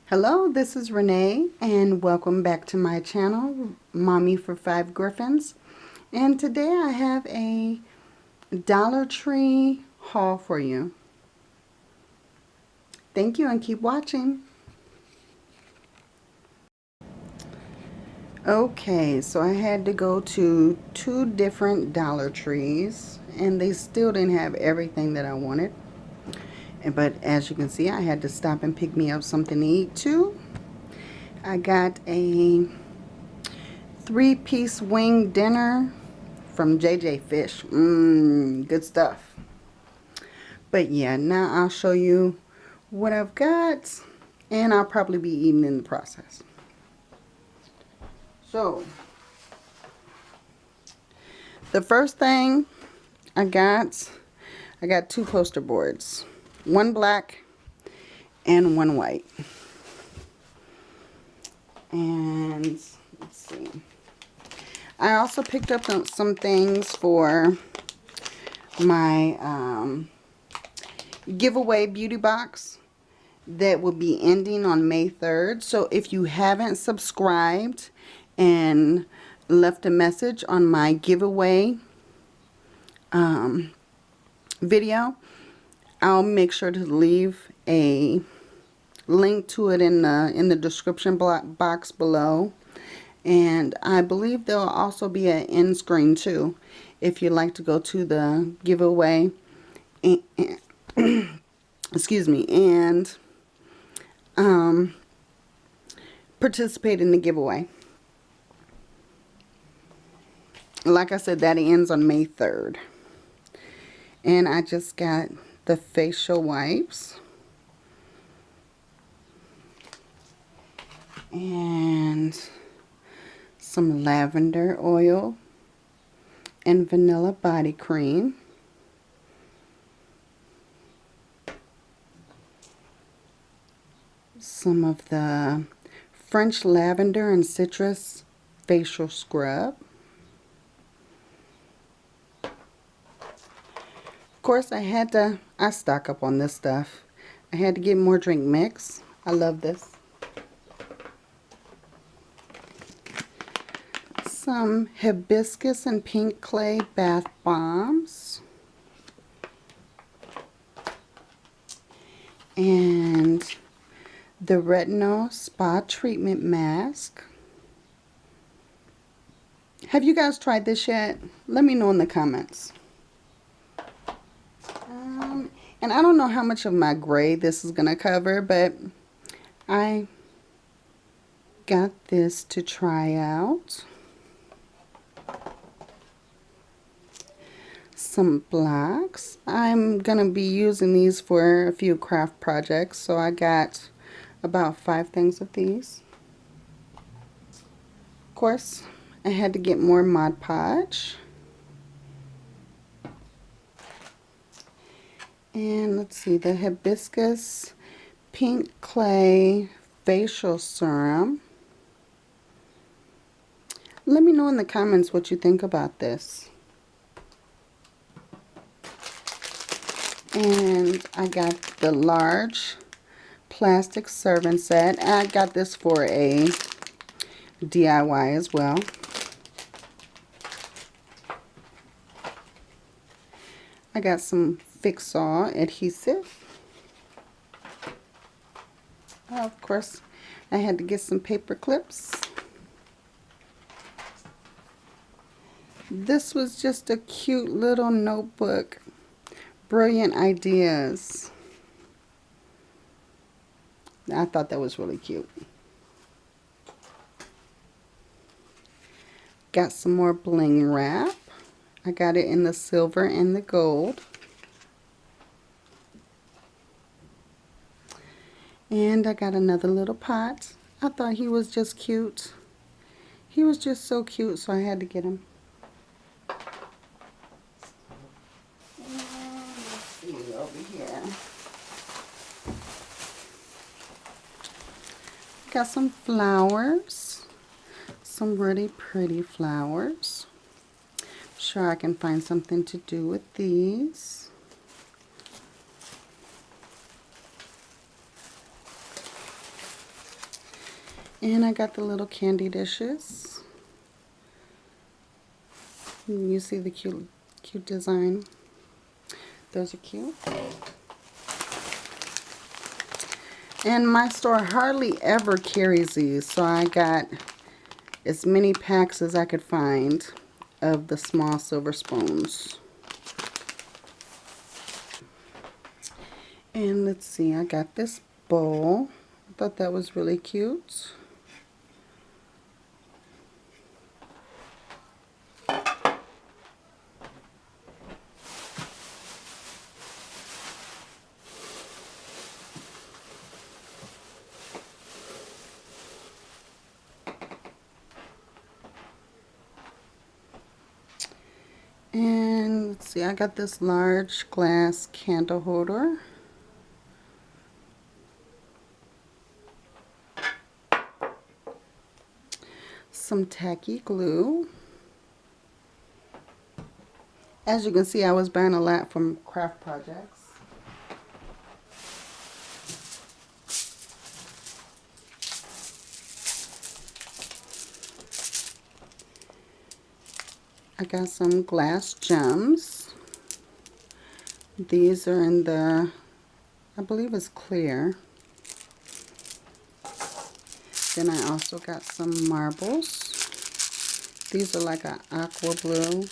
Hello, this is Renee and welcome back to my channel, Mommy for 5 Griffins. And today I have a Dollar Tree haul for you. Thank you and keep watching. Okay, so I had to go to 2 different Dollar Trees and they still didn't have everything that I wanted. But as you can see, I had to stop and pick me up something to eat too. I got a 3-piece wing dinner from JJ Fish. Good stuff. But yeah, now I'll show you what I've got, and I'll probably be eating in the process. So, the first thing I got 2 poster boards. One black and one white. And let's see. I also picked up some things for my giveaway beauty box that will be ending on May 3rd. So if you haven't subscribed and left a message on my giveaway video, I'll make sure to leave a link to it in the description box below. And I believe there will also be an end screen too if you'd like to go to the giveaway and excuse me, and participate in the giveaway. Like I said, that ends on May 3rd. And I just got the facial wipes and some lavender oil and vanilla body cream. Some of the French lavender and citrus facial scrub. Of course, I stock up on this stuff. I had to get more drink mix. I love this. Some hibiscus and pink clay bath bombs. And the retinol spa treatment mask. Have you guys tried this yet? Let me know in the comments. And I don't know how much of my gray this is going to cover, but I got this to try out. Some blocks. I'm going to be using these for a few craft projects, so I got about 5 things of these. Of course, I had to get more Mod Podge. And let's see, the hibiscus pink clay facial serum. Let me know in the comments what you think about this. And I got the large plastic serving set. I got this for a DIY as well. I got some Fix-All adhesive. Of course, I had to get some paper clips. This was just a cute little notebook. Brilliant ideas. I thought that was really cute. Got some more bling wrap. I got it in the silver and the gold. And I got another little pot. I thought he was just cute. He was just so cute, so I had to get him. Let's see over here. Got some flowers. Some really pretty flowers. Sure, I can find something to do with these. And I got the little candy dishes. You see the cute design. Those are cute. And my store hardly ever carries these, so I got as many packs as I could find of the small silver spoons. And let's see, I got this bowl. I thought that was really cute. And let's see, I got this large glass candle holder. Some tacky glue. As you can see, I was buying a lot from craft projects. I got some glass gems. These are in the, I believe it's clear. Then I also got some marbles. These are like an aqua blue.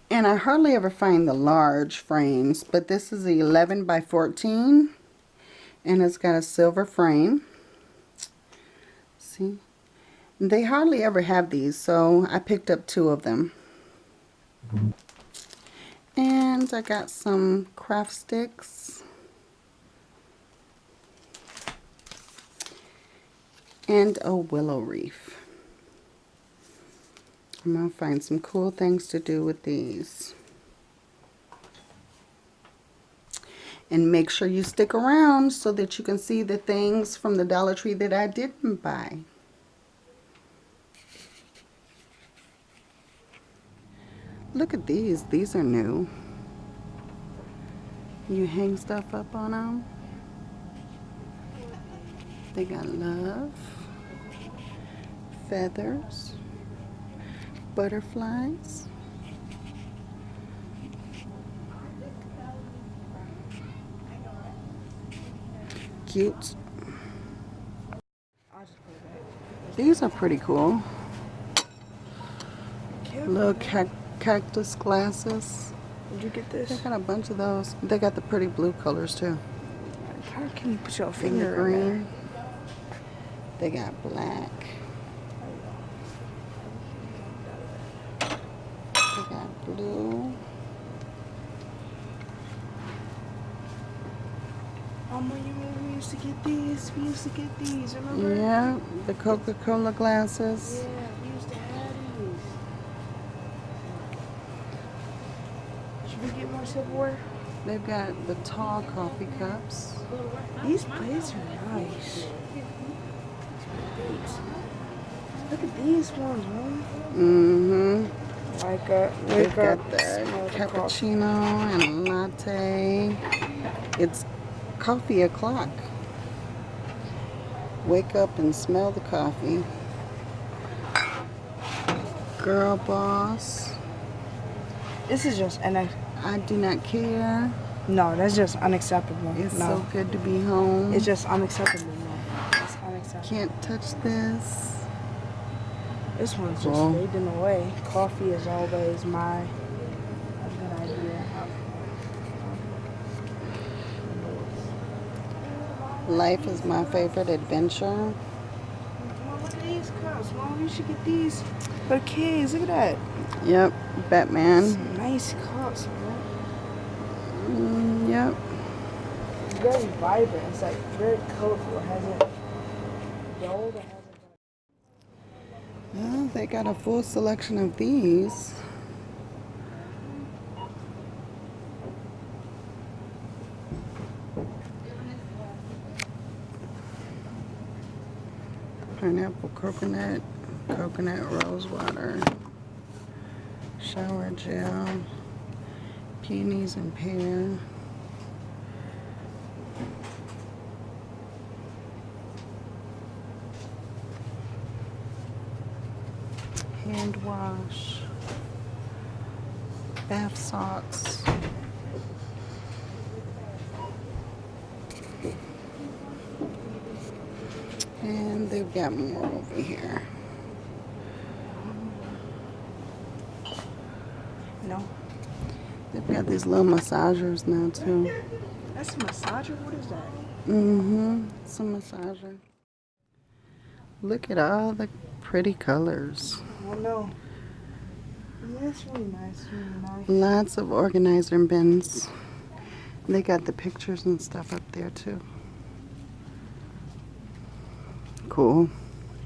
And I hardly ever find the large frames, but this is the 11 by 14, and it's got a silver frame. See? They hardly ever have these, so I picked up 2 of them. And I got some craft sticks. And a willow wreath. I'm going to find some cool things to do with these. And make sure you stick around so that you can see the things from the Dollar Tree that I didn't buy. Look at these. These are new. You hang stuff up on them. They got love, feathers, butterflies. Cute. These are pretty cool. Little cactus glasses. Did you get this? They got a bunch of those. They got the pretty blue colors too. How can you put your And the finger in green. They got black. They got blue. Mama, we used to get these. We used to get these, remember? Yeah, the Coca-Cola glasses. Yeah, we used to have these. Should we get more silverware? They've got the tall coffee cups. These plates are nice. Look at these ones, man. Mm-hmm. They've got the cappuccino and latte. It's coffee o'clock. Wake up and smell the coffee. Girl boss. This is just I do not care. no, that's just unacceptable. It's no. so good to be home. It's just unacceptable. No. It's unacceptable. Can't touch this. This one's just Well, fading away. Coffee is always my a good idea. Life is my favorite adventure. Mom, look at these cups. Mom, you should get these for kids. Look at that. Yep, Batman. Some nice cups, man. Yep. It's very vibrant. It's like very colorful. It hasn't dulled. It hasn't. Well, they got a full selection of these. Pineapple coconut coconut rose water, shower gel, peonies and pear, hand wash, bath salts, and they've got more over here. No. They've got these little massagers now too. That's a massager? What is that? It's a massager. Look at all the pretty colors. I don't know. Yeah, it's really nice. Really nice. Lots of organizer bins. They got the pictures and stuff up there too. Cool.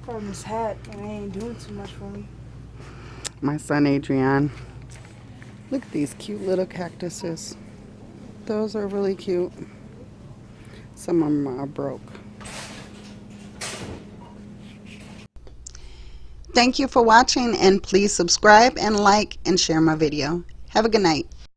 From this hat, and it ain't doing too much for me. My son Adrian. Look at these cute little cactuses. Those are really cute. Some of them are broke. Thank you for watching, and please subscribe and like and share my video. Have a good night.